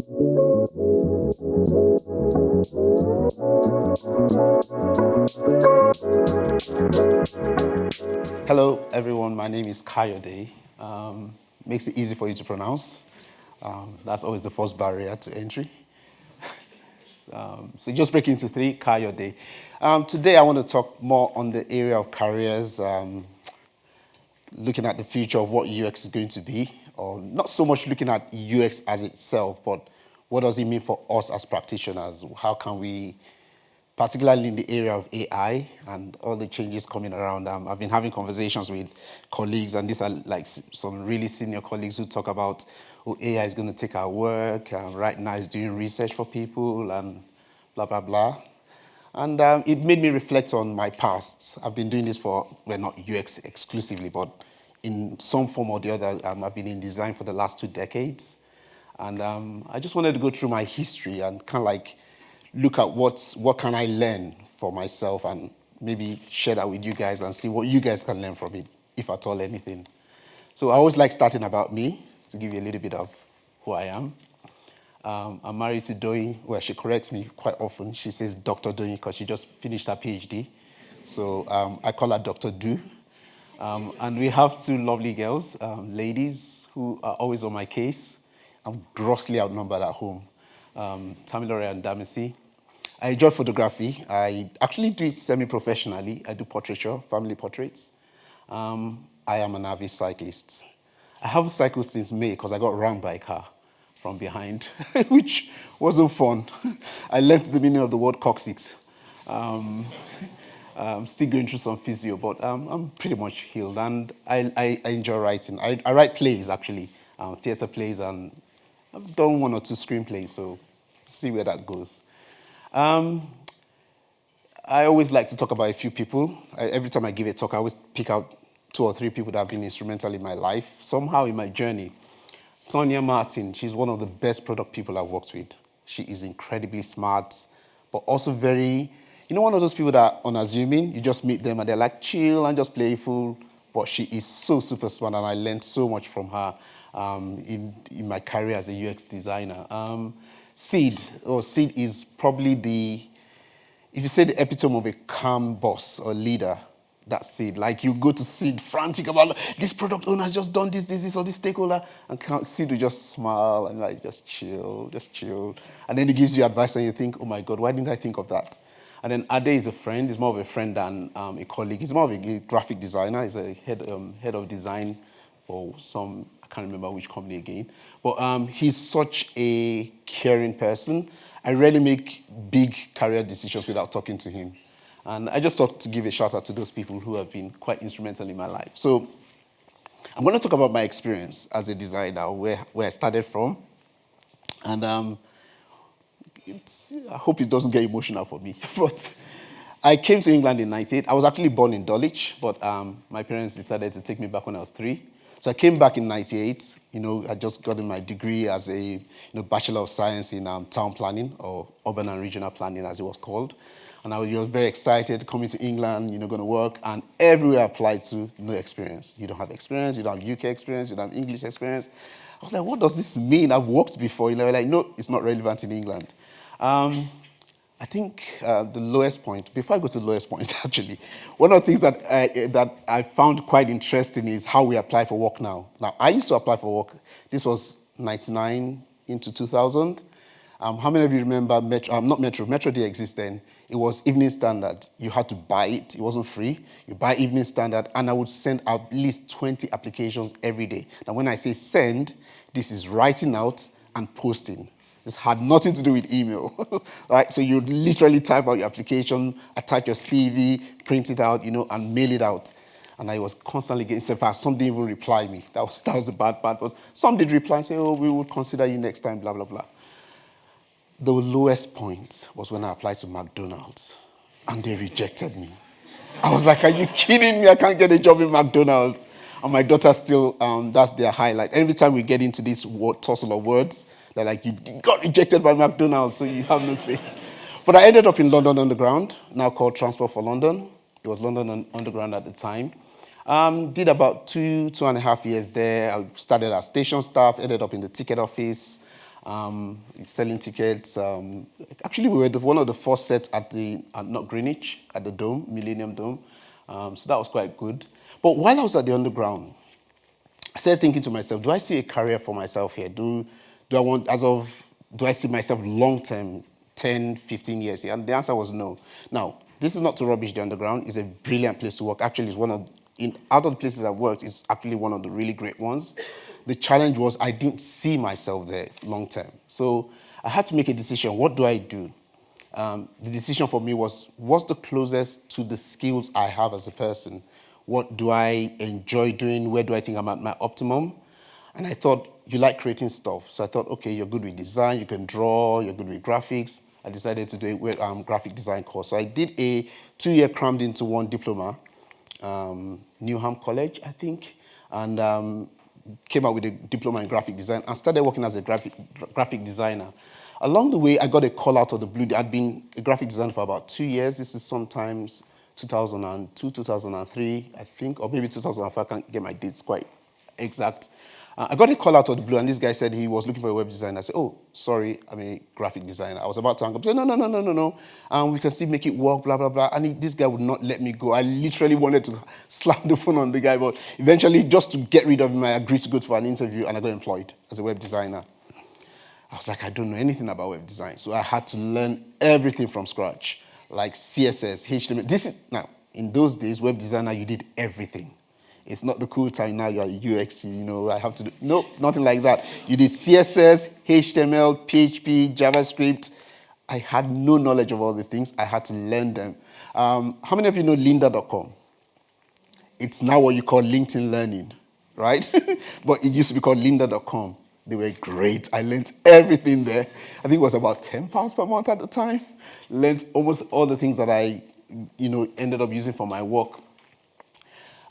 Hello, everyone. My name is Kayode. Makes it easy for you to pronounce. That's always the first barrier to entry. So just break into three, Kayode. Today, I want to talk more on the area of careers, looking at the future of what UX is going to be, or not so much looking at UX as itself, but what does it mean for us as practitioners? How can we, particularly in the area of AI and all the changes coming around. I've been having conversations with colleagues, and these are like some really senior colleagues who talk about, oh, AI is going to take our work. Right now, it's doing research for people and blah, blah, blah. And it made me reflect on my past. I've been doing this for, well, not UX exclusively, but in some form or the other, I've been in design for the last 2 decades. And I just wanted to go through my history and kind of like look at what can I learn for myself and maybe share that with you guys and see what you guys can learn from it, if at all anything. So I always like starting about me to give you a little bit of who I am. I'm married to Doi. Well, she corrects me quite often. She says Dr. Doi because she just finished her PhD. So I call her Dr. Do. And we have 2 lovely girls, ladies, who are always on my case. I'm grossly outnumbered at home. Tamilore and Damisi. I enjoy photography. I actually do it semi-professionally. I do portraiture, family portraits. I am an avid cyclist. I haven't cycled since May because I got rammed by a car from behind, which wasn't fun. I learned the meaning of the word coccyx. I'm still going through some physio, but I'm pretty much healed. And I enjoy writing. I write plays, actually, theatre plays, and I've done 1 or 2 screenplays, so see where that goes. I always like to talk about a few people. Every time I give a talk, I always pick out 2 or 3 people that have been instrumental in my life, somehow in my journey. Sonia Martin, she's one of the best product people I've worked with. She is incredibly smart, but also very, one of those people that are unassuming. You just meet them and they're like chill and just playful, but she is so super smart, and I learned so much from her in my career as a UX designer. Sid is probably if you say the epitome of a calm boss or leader, that's Sid. Like, you go to Sid frantic about, this product owner has just done this, or this stakeholder, and Sid will just smile and like, just chill. And then he gives you advice and you think, oh my God, why didn't I think of that? And then Ade is a friend. He's more of a friend than a colleague. He's more of a graphic designer. He's a head of design for some, I can't remember which company again. But he's such a caring person. I rarely make big career decisions without talking to him. And I just thought to give a shout out to those people who have been quite instrumental in my life. So I'm going to talk about my experience as a designer, where I started from. And I hope it doesn't get emotional for me. But I came to England in 98. I was actually born in Dulwich, but my parents decided to take me back when I was 3. So I came back in 98. I just gotten my degree as a Bachelor of Science in town planning, or urban and regional planning, as it was called. And I was very excited coming to England, going to work. And everywhere I applied to, no experience. You don't have experience. You don't have UK experience. You don't have English experience. I was like, what does this mean? I've worked before. Like, no, it's not relevant in England. I think the lowest point, before I go to the lowest point, actually, one of the things that I found quite interesting is how we apply for work now. Now, I used to apply for work. This was 99 into 2000. How many of you remember Metro? Not Metro. Metro didn't exist then. It was Evening Standard. You had to buy it. It wasn't free. You buy Evening Standard, and I would send at least 20 applications every day. Now, when I say send, this is writing out and posting. This had nothing to do with email, right? So you literally type out your application, attach your CV, print it out, and mail it out. And I was constantly getting, in fact, some didn't even reply me. That was the bad part. But some did reply and say, oh, we will consider you next time, blah, blah, blah. The lowest point was when I applied to McDonald's, and they rejected me. I was like, are you kidding me? I can't get a job in McDonald's. And my daughter still, that's their highlight. Every time we get into this tussle of words, they're like, you got rejected by McDonald's, so you have no say. But I ended up in London Underground, now called Transport for London. It was London Underground at the time. Did about 2.5 years there. I started as station staff, ended up in the ticket office. selling tickets. Actually, we were one of the first sets at not Greenwich, at the Dome, Millennium Dome. So that was quite good. But while I was at the underground, I started thinking to myself, do I see a career for myself here? Do I see myself long term, 10, 15 years here? And the answer was no. Now, this is not to rubbish the underground. It's a brilliant place to work. Actually, it's out of the places I've worked, it's actually one of the really great ones. The challenge was I didn't see myself there long term. So I had to make a decision. What do I do? The decision for me was, what's the closest to the skills I have as a person? What do I enjoy doing? Where do I think I'm at my optimum? And I thought, you like creating stuff. So I thought, okay, you're good with design, you can draw, you're good with graphics. I decided to do a graphic design course. So I did a 2-year crammed into one diploma, Newham College, I think, and came out with a diploma in graphic design and started working as a graphic designer. Along the way, I got a call out of the blue. I'd been a graphic designer for about 2 years. This is sometimes 2002, 2003, I think, or maybe 2005. I can't get my dates quite exact. I got a call out of the blue, and this guy said he was looking for a web designer. I said, oh, sorry, I'm a graphic designer. I was about to hang up. He said, no. We can still make it work, blah, blah, blah. And this guy would not let me go. I literally wanted to slam the phone on the guy, but eventually, just to get rid of him, I agreed to go for an interview, and I got employed as a web designer. I was like, I don't know anything about web design. So I had to learn everything from scratch, like CSS, HTML. Now, in those days, web designer, you did everything. It's not the cool time now, you're UX, I have to do, no, nothing like that. You did CSS, HTML, PHP, JavaScript. I had no knowledge of all these things. I had to learn them. How many of you know lynda.com? It's now what you call LinkedIn Learning, right? But it used to be called lynda.com. They were great. I learned everything there. I think it was about £10 per month at the time. Learned almost all the things that I, ended up using for my work.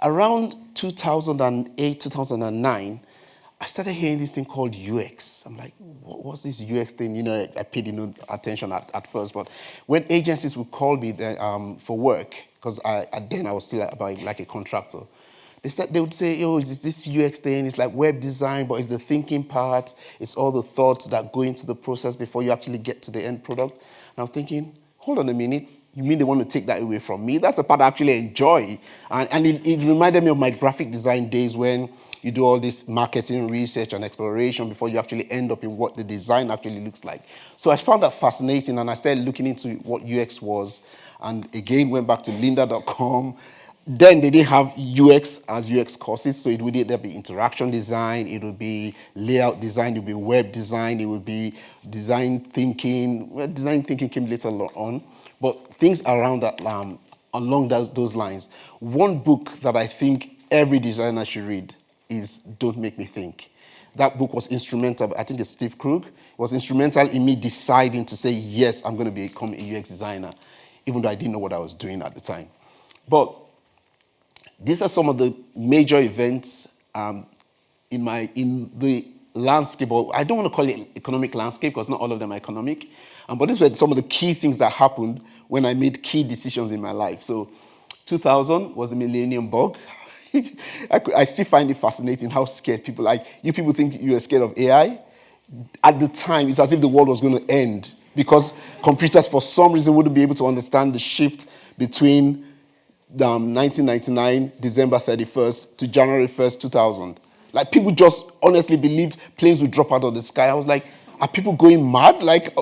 Around 2008, 2009, I started hearing this thing called UX. I'm like, what's this UX thing? I paid no attention at first, but when agencies would call me for work, because then I was still like a contractor, they would say, oh, it's this UX thing, it's like web design, but it's the thinking part, it's all the thoughts that go into the process before you actually get to the end product. And I was thinking, hold on a minute, you mean they want to take that away from me? That's the part I actually enjoy. And it reminded me of my graphic design days when you do all this marketing research and exploration before you actually end up in what the design actually looks like. So I found that fascinating, and I started looking into what UX was, and again went back to lynda.com. Then they didn't have UX as UX courses, so it would either be interaction design, it would be layout design, it would be web design, it would be design thinking. Well, design thinking came later on. But things around that, along those lines. One book that I think every designer should read is Don't Make Me Think. That book was instrumental. I think it's Steve Krug. It was instrumental in me deciding to say, yes, I'm going to become a UX designer, even though I didn't know what I was doing at the time. But these are some of the major events in the landscape, or I don't want to call it economic landscape because not all of them are economic. But these were some of the key things that happened when I made key decisions in my life. So 2000 was the millennium bug. I still find it fascinating how scared people, like you people think you are scared of AI. At the time, it's as if the world was going to end because computers, for some reason, wouldn't be able to understand the shift between 1999, December 31st to January 1st, 2000. Like people just honestly believed planes would drop out of the sky. I was like, are people going mad? Like,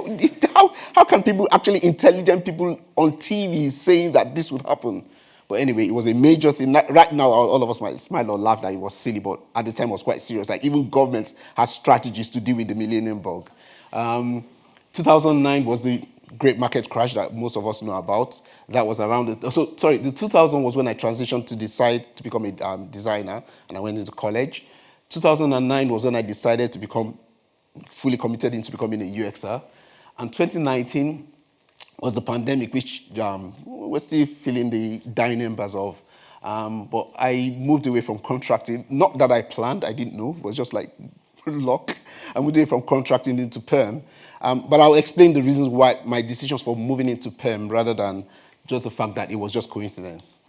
how can people, actually intelligent people on TV saying that this would happen? But anyway, it was a major thing. Right now, all of us might smile or laugh that it was silly, but at the time it was quite serious. Like even governments had strategies to deal with the millennium bug. 2009 was the great market crash that most of us know about. That was around the 2000 was when I transitioned to decide to become a designer, and I went into college. 2009 was when I decided to become fully committed into becoming a UXer. And 2019 was the pandemic, which we're still feeling the dying embers of. But I moved away from contracting. Not that I planned, I didn't know. It was just like luck. I moved away from contracting into perm. But I'll explain the reasons why my decisions for moving into perm rather than just the fact that it was just coincidence.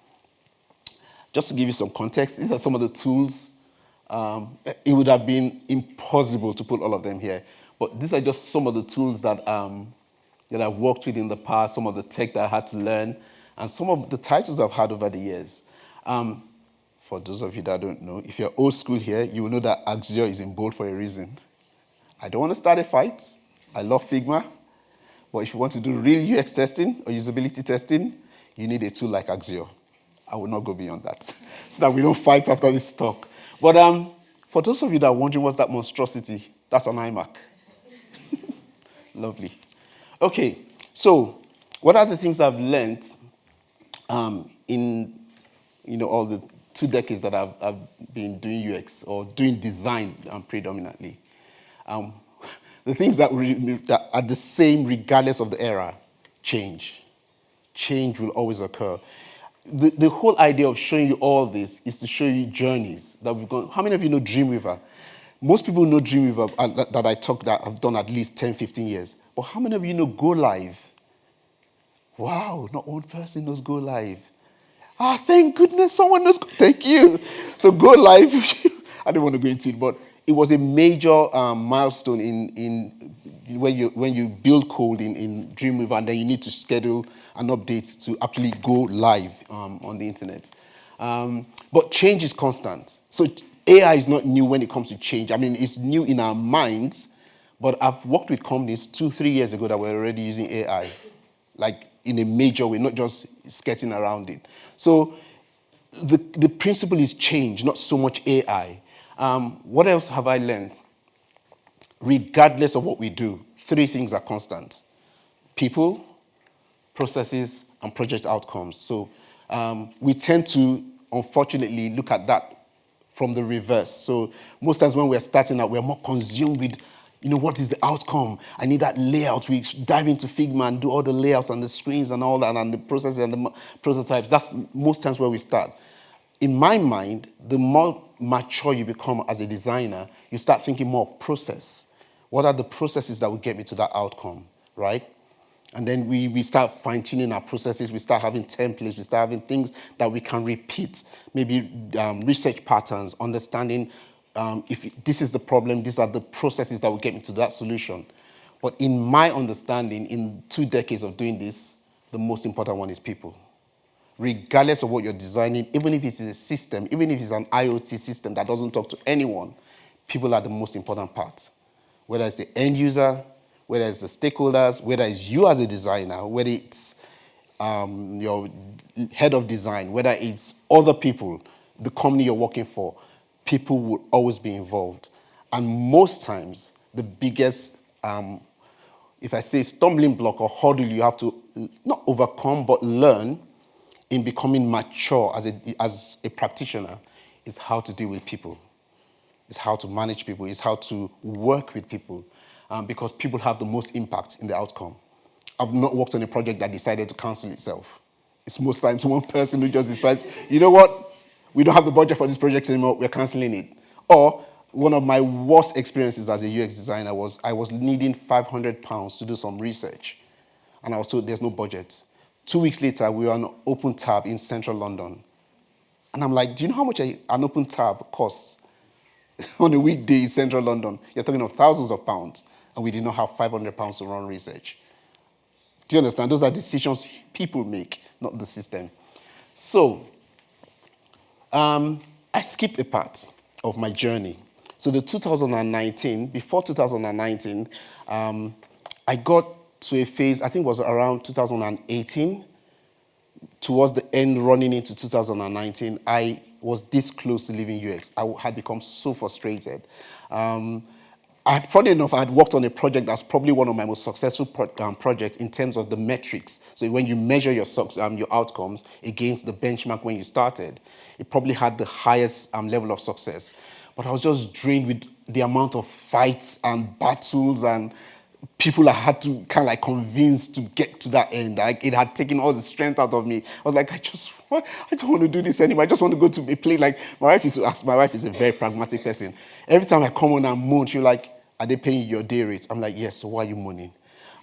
Just to give you some context, these are some of the tools. It would have been impossible to put all of them here. But these are just some of the tools that I've worked with in the past, some of the tech that I had to learn, and some of the titles I've had over the years. For those of you that don't know, if you're old school here, you will know that Axio is in bold for a reason. I don't want to start a fight. I love Figma. But if you want to do real UX testing or usability testing, you need a tool like Axio. I will not go beyond that, so that we don't fight after this talk. But for those of you that are wondering what's that monstrosity, that's an iMac. Lovely. Okay, so what are the things I've learned in all the 2 decades that I've been doing UX or doing design predominantly? The things that are the same regardless of the era: change. Change will always occur. The whole idea of showing you all this is to show you journeys that we've gone. How many of you know Dreamweaver? Most people know Dreamweaver that I've done at least 10, 15 years. But how many of you know Go Live? Wow, not one person knows Go Live. Thank goodness someone knows. Thank you. So Go Live, I don't want to go into it, but it was a major milestone in when you build code in Dreamweaver, and then you need to schedule an update to actually go live on the internet. But change is constant. So AI is not new when it comes to change. I mean, it's new in our minds, but I've worked with companies 2-3 years ago that were already using AI, like in a major way, not just skirting around it. So the principle is change, not so much AI. What else have I learned? Regardless of what we do, 3 things are constant: people, processes, and project outcomes. So we tend to, unfortunately, look at that from the reverse. So most times when we're starting out, we're more consumed with, what is the outcome? I need that layout. We dive into Figma and do all the layouts and the screens and all that, and the processes and the prototypes. That's most times where we start. In my mind, the more mature you become as a designer, you start thinking more of process. What are the processes that will get me to that outcome, right? And then we start fine-tuning our processes. We start having templates. We start having things that we can repeat, maybe research patterns, understanding if this is the problem, these are the processes that will get me to that solution. But in my understanding, in 2 decades of doing this, the most important one is people. Regardless of what you're designing, even if it's a system, even if it's an IoT system that doesn't talk to anyone, people are the most important part. Whether it's the end user, whether it's the stakeholders, whether it's you as a designer, whether it's your head of design, whether it's other people, the company you're working for, people will always be involved. And most times, the biggest, if I say stumbling block or hurdle you have to not overcome, but learn in becoming mature as a practitioner is how to deal with people. It's how to manage people. It's how to work with people. Because people have the most impact in the outcome. I've not worked on a project that decided to cancel itself. It's most times one person who just decides, you know what, we don't have the budget for this project anymore, we're canceling it. Or one of my worst experiences as a UX designer was I was needing £500 to do some research. And I was told there's no budget. 2 weeks later, we were on Open Tab in central London. And I'm like, do you know how much an Open Tab costs on a weekday in central London? You're talking of thousands of pounds. And we did not have £500 to run research. Do you understand? Those are decisions people make, not the system. So, I skipped a part of my journey. So before 2019, I got to a phase, I think it was around 2018, towards the end running into 2019, I was this close to leaving UX. I had become so frustrated. Funny enough, I had worked on a project that's probably one of my most successful projects in terms of the metrics. So when you measure your outcomes against the benchmark when you started, it probably had the highest level of success. But I was just drained with the amount of fights and battles and people I had to kind of like convince to get to that end. Like, it had taken all the strength out of me. I was like, I don't want to do this anymore. I just want to go to a place. Like, my wife is a very pragmatic person. Every time I come on and moan, she's like, are they paying you your day rate? I'm like, yes, so why are you moaning?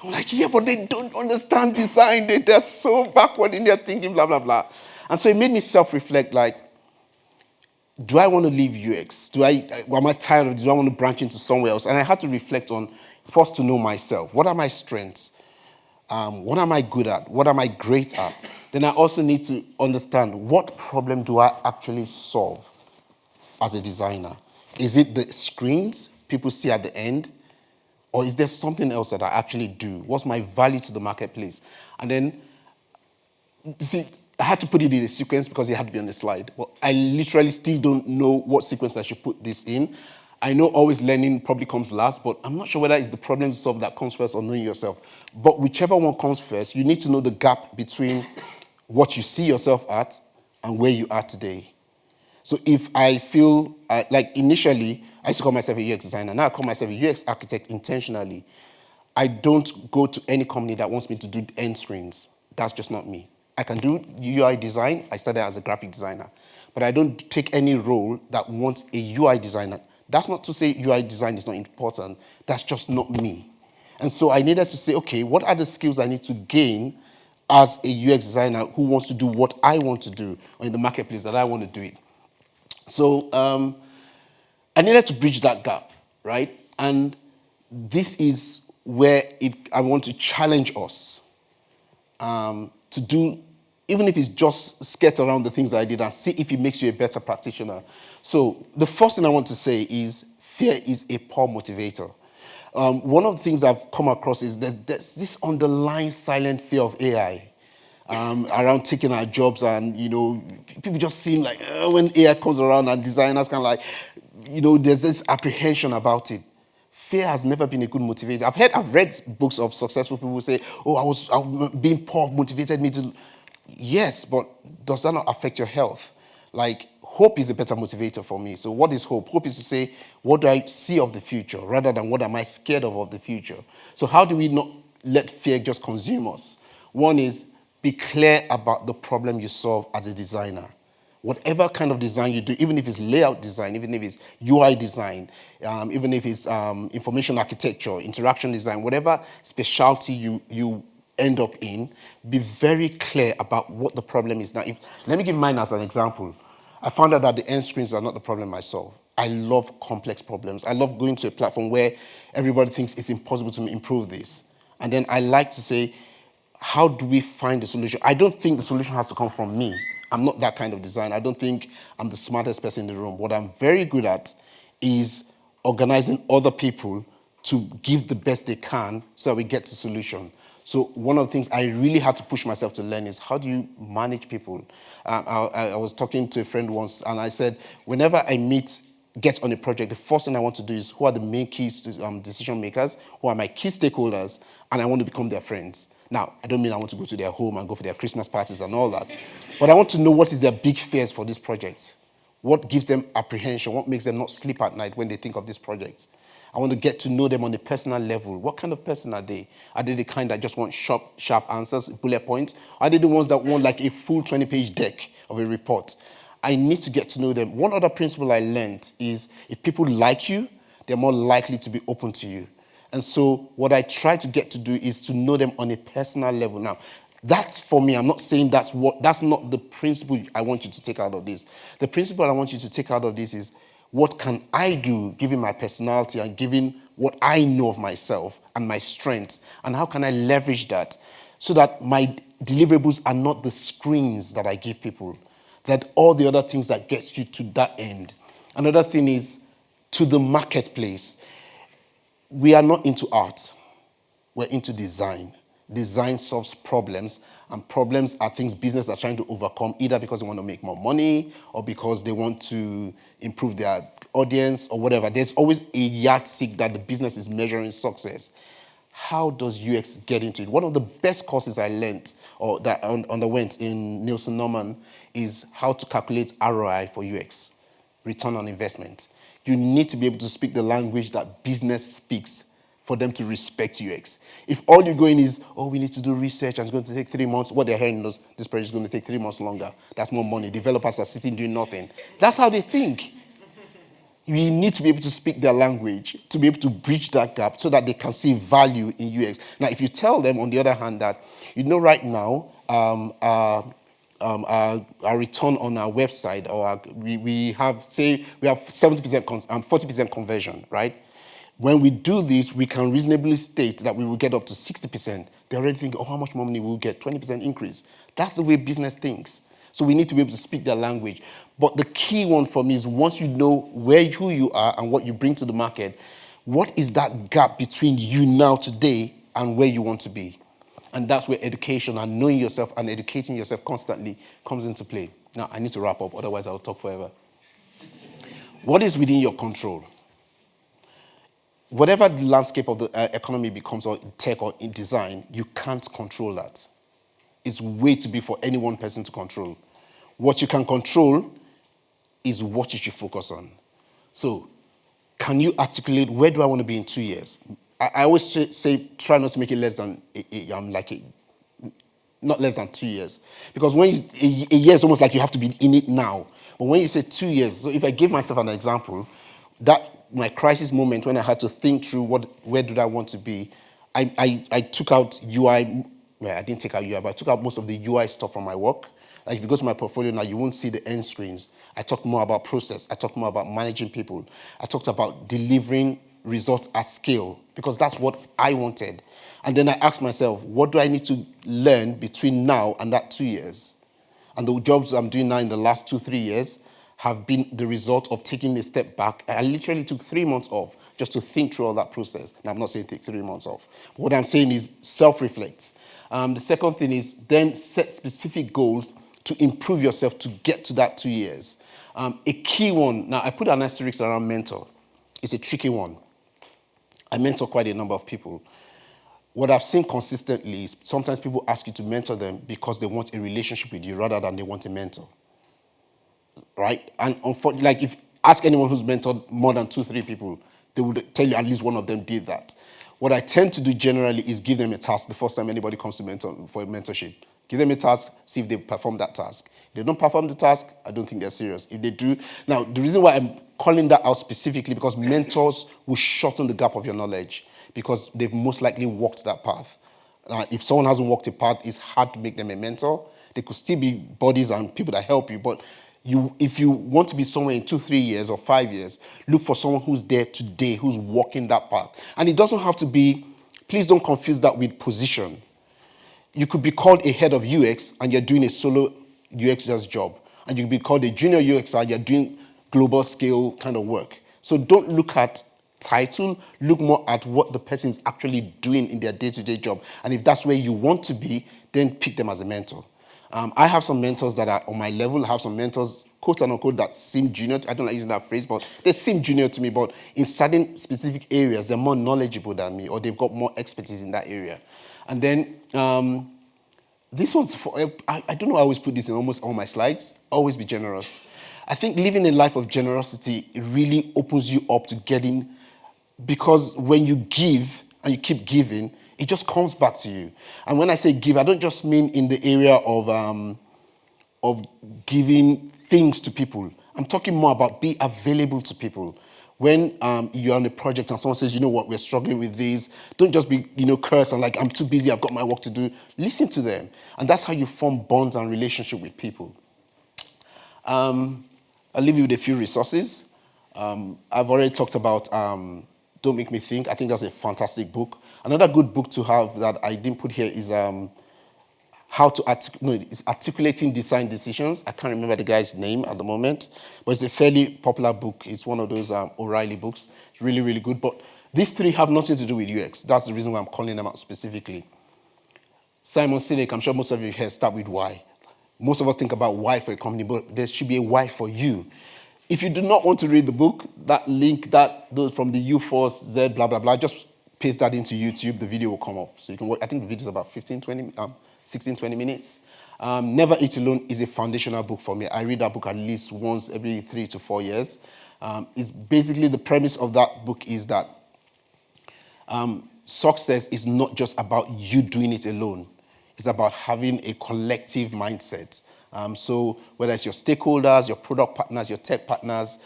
I'm like, yeah, but they don't understand design. They're so backward in their thinking, blah, blah, blah. And so it made me self-reflect, like, do I want to leave UX? Am I tired of it? Do I want to branch into somewhere else? And I had to reflect on, first to know myself. What are my strengths? What am I good at? What am I great at? Then I also need to understand what problem do I actually solve as a designer. Is it the screens people see at the end? Or is there something else that I actually do? What's my value to the marketplace? And then, see, I had to put it in a sequence because it had to be on the slide. But I literally still don't know what sequence I should put this in. I know always learning probably comes last, but I'm not sure whether it's the problem to solve that comes first or knowing yourself. But whichever one comes first, you need to know the gap between what you see yourself at and where you are today. So if I feel, like initially, I used to call myself a UX designer. Now I call myself a UX architect intentionally. I don't go to any company that wants me to do end screens. That's just not me. I can do UI design. I started as a graphic designer. But I don't take any role that wants a UI designer. That's not to say UI design is not important. That's just not me. And so I needed to say, okay, what are the skills I need to gain as a UX designer who wants to do what I want to do, or in the marketplace that I want to do it? So I needed to bridge that gap, right? And this is where I want to challenge us to do, even if it's just skirt around the things that I did and see if it makes you a better practitioner. So the first thing I want to say is fear is a poor motivator. One of the things I've come across is that there's this underlying silent fear of AI. Around taking our jobs, and people just seem like when AI comes around and designers kind of like, there's this apprehension about it. Fear has never been a good motivator. I've read books of successful people who say, being poor motivated me to. Yes, but does that not affect your health? Like, hope is a better motivator for me. So what is hope? Hope is to say, what do I see of the future rather than what am I scared of the future? So how do we not let fear just consume us? One is, be clear about the problem you solve as a designer. Whatever kind of design you do, even if it's layout design, even if it's UI design, even if it's information architecture, interaction design, whatever specialty you end up in, be very clear about what the problem is. Now, let me give mine as an example. I found out that the end screens are not the problem I solve. I love complex problems. I love going to a platform where everybody thinks it's impossible to improve this. And then I like to say, how do we find the solution? I don't think the solution has to come from me. I'm not that kind of designer. I don't think I'm the smartest person in the room. What I'm very good at is organizing other people to give the best they can so that we get to solution. So one of the things I really had to push myself to learn is how do you manage people? I was talking to a friend once, and I said, whenever I get on a project, the first thing I want to do is who are the main key decision makers, who are my key stakeholders, and I want to become their friends. Now, I don't mean I want to go to their home and go for their Christmas parties and all that, but I want to know what is their big fears for this project. What gives them apprehension? What makes them not sleep at night when they think of these projects? I want to get to know them on a personal level. What kind of person are they? Are they the kind that just want sharp answers, bullet points? Are they the ones that want like a full 20-page deck of a report? I need to get to know them. One other principle I learned is if people like you, they're more likely to be open to you. And so what I try to get to do is to know them on a personal level. Now, that's for me. I'm not saying that's not the principle I want you to take out of this. The principle I want you to take out of this is, what can I do given my personality and given what I know of myself and my strengths, and how can I leverage that so that my deliverables are not the screens that I give people, that all the other things that gets you to that end. Another thing is to the marketplace. We are not into art. We're into design. Design solves problems, and problems are things business are trying to overcome, either because they want to make more money or because they want to improve their audience or whatever. There's always a yardstick that the business is measuring success. How does UX get into it? One of the best courses I learned or that I underwent in Nielsen Norman is how to calculate ROI for UX, return on investment. You need to be able to speak the language that business speaks for them to respect UX. If all you're going is, we need to do research and it's going to take 3 months, what they're hearing is, this project is going to take 3 months longer. That's more money. Developers are sitting doing nothing. That's how they think. We need to be able to speak their language, to be able to bridge that gap so that they can see value in UX. Now, if you tell them, on the other hand, that, right now, our return on our website, or we have 70% 40% conversion, right? When we do this, we can reasonably state that we will get up to 60%. They already think, oh, how much more money will we get? 20% increase. That's the way business thinks. So we need to be able to speak their language. But the key one for me is once you know who you are and what you bring to the market, what is that gap between you now today and where you want to be? And that's where education and knowing yourself and educating yourself constantly comes into play. Now, I need to wrap up, otherwise I'll talk forever. What is within your control? Whatever the landscape of the economy becomes, or tech or in design, you can't control that. It's way too big for any one person to control. What you can control is what you should focus on. So, can you articulate where do I want to be in 2 years? I always say try not to make it less than not less than 2 years, because when a year is almost like you have to be in it now. But when you say 2 years, so if I give myself an example, that my crisis moment when I had to think through where did I want to be, I took out UI. Well, I didn't take out UI, but I took out most of the UI stuff from my work. Like if you go to my portfolio now, you won't see the end screens. I talked more about process. I talked more about managing people. I talked about delivering results at scale, because that's what I wanted. And then I asked myself, what do I need to learn between now and that 2 years? And the jobs I'm doing now in the last 2-3 years have been the result of taking a step back. I literally took 3 months off just to think through all that process. Now, I'm not saying take 3 months off. But what I'm saying is self-reflect. The second thing is then set specific goals to improve yourself to get to that 2 years. A key one, now I put an asterisk around mentor. It's a tricky one. I mentor quite a number of people. What I've seen consistently is sometimes people ask you to mentor them because they want a relationship with you rather than they want a mentor. Right? And unfortunately, like if ask anyone who's mentored more than 2-3 people, they would tell you at least one of them did that. What I tend to do generally is give them a task the first time anybody comes to for a mentorship. Give them a task, see if they perform that task. If they don't perform the task, I don't think they're serious. If they do, now the reason why I'm calling that out specifically because mentors will shorten the gap of your knowledge because they've most likely walked that path. If someone hasn't walked a path, it's hard to make them a mentor. They could still be buddies and people that help you, but if you want to be somewhere in 2-3 years or 5 years, look for someone who's there today, who's walking that path. And it doesn't have to be, please don't confuse that with position. You could be called a head of UX and you're doing a solo UX's job. And you could be called a junior UXer and you're doing global scale kind of work. So don't look at title, look more at what the person is actually doing in their day-to-day job. And if that's where you want to be, then pick them as a mentor. I have some mentors that are on my level. I have some mentors, quote unquote, that seem junior. I don't like using that phrase, but they seem junior to me. But in certain specific areas, they're more knowledgeable than me, or they've got more expertise in that area. And then this one's for, I don't know, I always put this in almost all my slides. Always be generous. I think living a life of generosity, it really opens you up to getting, because when you give and you keep giving, it just comes back to you. And when I say give, I don't just mean in the area of giving things to people. I'm talking more about be available to people. When you're on a project and someone says, you know what, we're struggling with this, don't just be, curt and like, I'm too busy, I've got my work to do. Listen to them. And that's how you form bonds and relationship with people. I'll leave you with a few resources. I've already talked about Don't Make Me Think. I think that's a fantastic book. Another good book to have that I didn't put here is it's Articulating Design Decisions. I can't remember the guy's name at the moment, but it's a fairly popular book. It's one of those O'Reilly books. It's really, really good. But these three have nothing to do with UX. That's the reason why I'm calling them out specifically. Simon Sinek, I'm sure most of you here start with why. Most of us think about why for a company, but there should be a why for you. If you do not want to read the book, that link, those from the U-Force, Z, blah, blah, blah, just paste that into YouTube. The video will come up. So you can watch. I think the video is about 16, 20 minutes. Never Eat Alone is a foundational book for me. I read that book at least once every 3 to 4 years. It's basically the premise of that book is that success is not just about you doing it alone. It's about having a collective mindset. So whether it's your stakeholders, your product partners, your tech partners,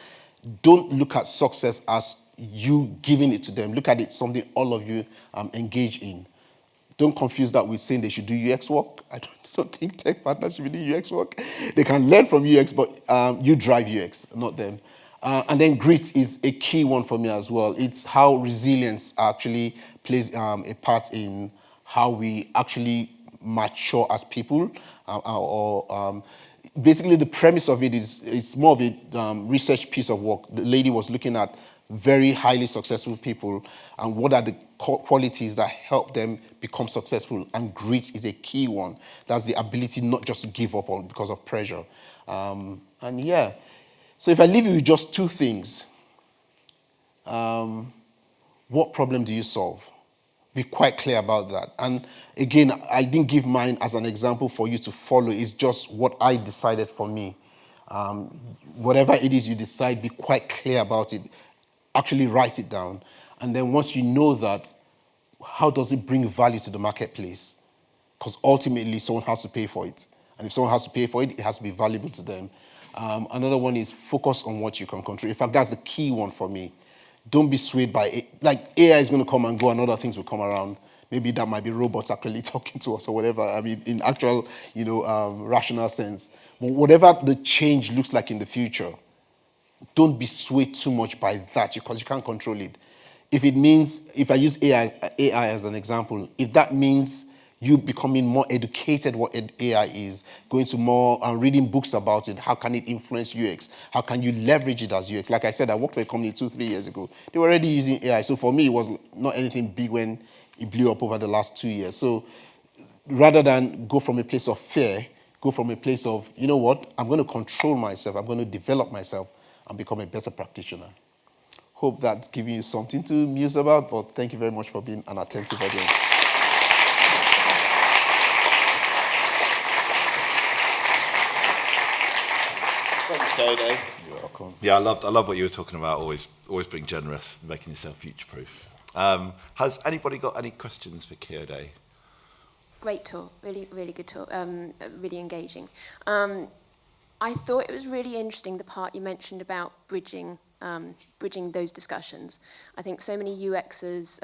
don't look at success as you giving it to them. Look at it something all of you engage in. Don't confuse that with saying they should do UX work. I don't think tech partners should be doing UX work. They can learn from UX, but you drive UX, not them. And then grit is a key one for me as well. It's how resilience actually plays a part in how we actually mature as people. Basically, the premise of it is it's more of a research piece of work. The lady was looking at very highly successful people and what are the qualities that help them become successful. And grit is a key one. That's the ability not just to give up on because of pressure. And yeah. So if I leave you with just two things, what problem do you solve? Be quite clear about that. And again, I didn't give mine as an example for you to follow. It's just what I decided for me. Whatever it is you decide, be quite clear about it. Actually write it down. And then once you know that, how does it bring value to the marketplace? Because ultimately, someone has to pay for it. And if someone has to pay for it, it has to be valuable to them. Another one is focus on what you can control. In fact, that's the key one for me. Don't be swayed by it. Like AI is going to come and go and other things will come around. Maybe that might be robots actually talking to us or whatever. I mean, in actual, rational sense. But whatever the change looks like in the future, don't be swayed too much by that because you can't control it. If it means, if I use AI as an example, if that means you becoming more educated what AI is, going to more and reading books about it, how can it influence UX? How can you leverage it as UX? Like I said, I worked for a company 2-3 years ago. They were already using AI. So for me, it was not anything big when it blew up over the last 2 years. So rather than go from a place of fear, go from a place of, you know what, I'm going to control myself, I'm going to develop myself and become a better practitioner. Hope that's giving you something to muse about, but thank you very much for being an attentive audience. Thanks, Kayode. You're welcome. Yeah, I love what you were talking about. Always being generous, making yourself future-proof. Has anybody got any questions for Kayode? Great talk, really, really good talk, really engaging. I thought it was really interesting the part you mentioned about bridging those discussions. I think so many UXers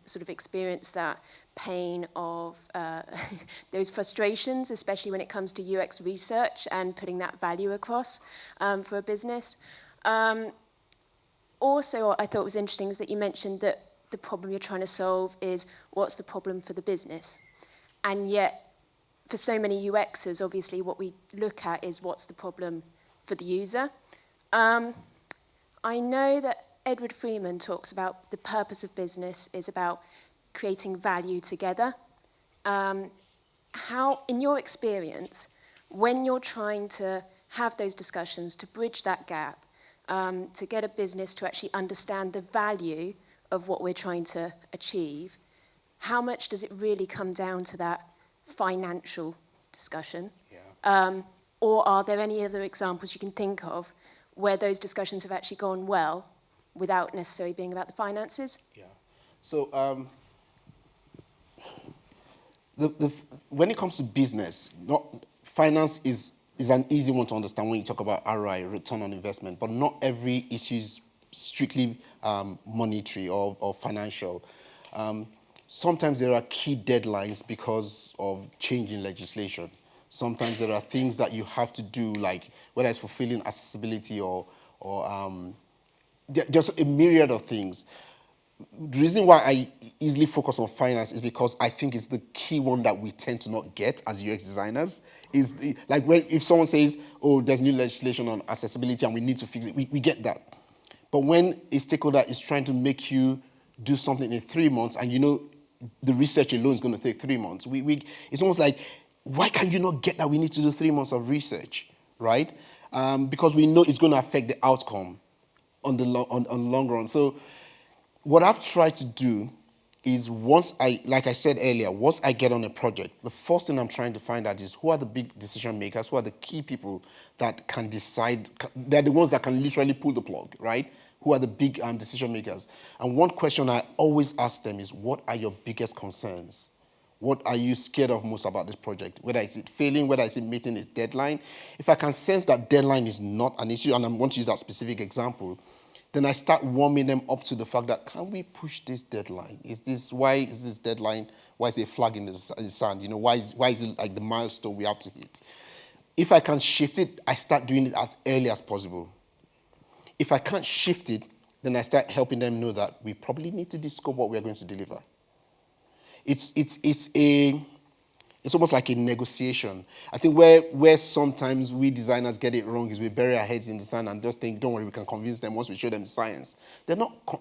sort of experience that pain of those frustrations, especially when it comes to UX research and putting that value across for a business. Also, I thought was interesting is that you mentioned that the problem you're trying to solve is what's the problem for the business. And yet, for so many UXers, obviously what we look at is what's the problem for the user. I know that Edward Freeman talks about the purpose of business is about creating value together. How, in your experience, when you're trying to have those discussions to bridge that gap, to get a business to actually understand the value of what we're trying to achieve, how much does it really come down to that financial discussion? Yeah. Or are there any other examples you can think of where those discussions have actually gone well without necessarily being about the finances? Yeah. So when it comes to business, finance is an easy one to understand when you talk about ROI, return on investment, but not every issue is strictly monetary or financial. Sometimes there are key deadlines because of change in legislation. Sometimes there are things that you have to do, like whether it's fulfilling accessibility or just a myriad of things. The reason why I easily focus on finance is because I think it's the key one that we tend to not get as UX designers. If someone says, oh, there's new legislation on accessibility and we need to fix it, we get that. But when a stakeholder is trying to make you do something in 3 months and you know the research alone is going to take 3 months, it's almost like, why can you not get that we need to do 3 months of research, right? Because we know it's going to affect the outcome on the long run. So what I've tried to do is like I said earlier, once I get on a project, the first thing I'm trying to find out is who are the big decision makers, who are the key people that can decide, they're the ones that can literally pull the plug, right? Who are the big decision makers? And one question I always ask them is, what are your biggest concerns? What are you scared of most about this project? Whether it's it failing, whether it's it meeting its deadline. If I can sense that deadline is not an issue, and I want to use that specific example, then I start warming them up to the fact that, can we push this deadline? Why is this deadline, why is it a flag in the sand? Why is it like the milestone we have to hit? If I can shift it, I start doing it as early as possible. If I can't shift it, then I start helping them know that we probably need to descope what we are going to deliver. It's almost like a negotiation. I think where sometimes we designers get it wrong is we bury our heads in the sand and just think, don't worry, we can convince them once we show them the science.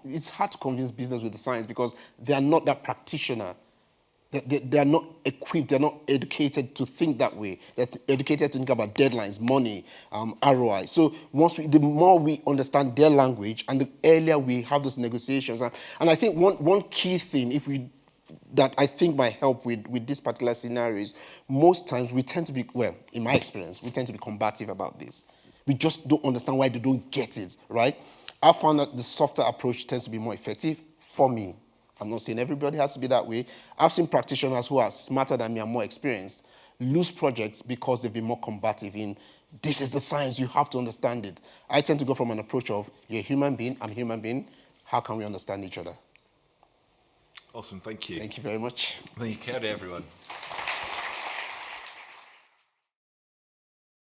It's hard to convince business with the science because they are not that practitioner. They are not equipped, they're not educated to think that way. They're educated to think about deadlines, money, ROI. So the more we understand their language and the earlier we have those negotiations. And I think one key thing that I think might help with this particular scenario is most times we tend to be, well, in my experience, we tend to be combative about this. We just don't understand why they don't get it, right? I found that the softer approach tends to be more effective for me. I'm not saying everybody has to be that way. I've seen practitioners who are smarter than me and more experienced lose projects because they've been more combative in, this is the science, you have to understand it. I tend to go from an approach of, you're a human being, I'm a human being, how can we understand each other? Awesome, thank you. Thank you very much. Thank you, Kayode, everyone.